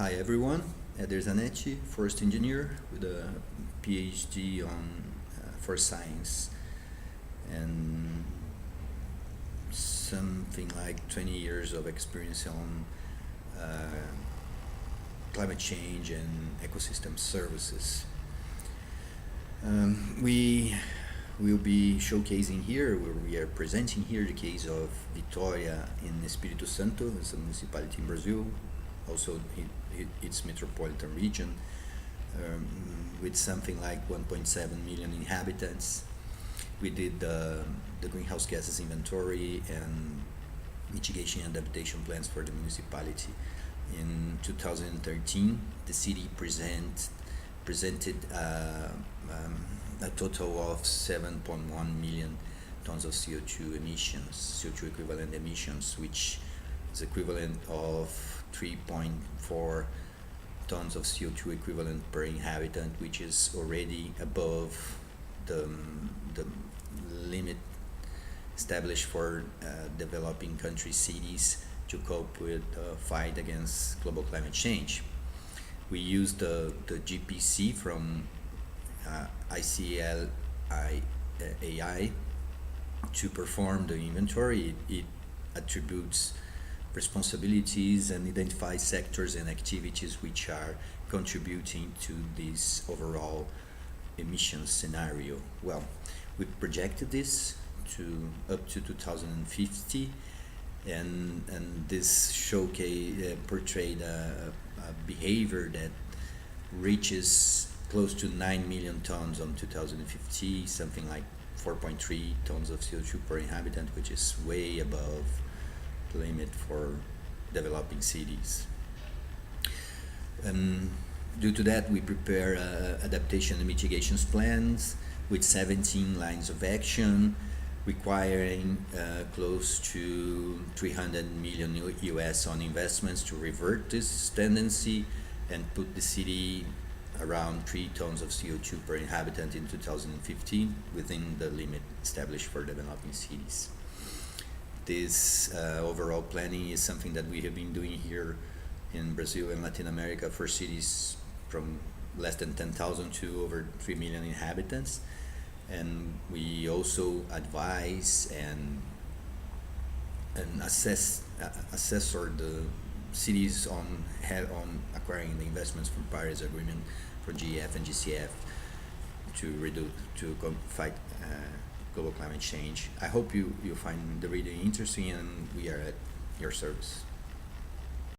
Hi everyone, Eder Zanetti, forest engineer with a PhD on forest science and something like 20 years of experience on climate change and ecosystem services. We will be showcasing here, where we are presenting here the case of Vitoria in Espírito Santo, it's a municipality in Brazil, also its metropolitan region, with something like 1.7 million inhabitants. We did the greenhouse gases inventory and mitigation and adaptation plans for the municipality. In 2013, the city presented a total of 7.1 million tons of CO2 emissions, CO2 equivalent emissions, which is equivalent of 3.4 tons of CO2 equivalent per inhabitant, which is already above the limit established for developing country cities to cope with the fight against global climate change. We used the GPC from ICL AI to perform the inventory. It attributes responsibilities and identifies sectors and activities which are contributing to this overall emissions scenario. Well, we projected this to up to 2050, and this showcase portrayed a behavior that reaches close to 9 million tons on 2050, something like 4.3 tons of CO2 per inhabitant, which is way above the limit for developing cities. Due to that, we prepare adaptation and mitigation plans with 17 lines of action, requiring close to 300 million US on investments to revert this tendency and put the city around 3 tons of CO2 per inhabitant in 2015 within the limit established for developing cities. This overall planning is something that we have been doing here in Brazil and Latin America for cities from less than 10,000 to over 3 million inhabitants. And we also advise and assessor the cities on acquiring the investments from Paris Agreement for GEF and GCF to fight global climate change. I hope you find the reading interesting, and we are at your service.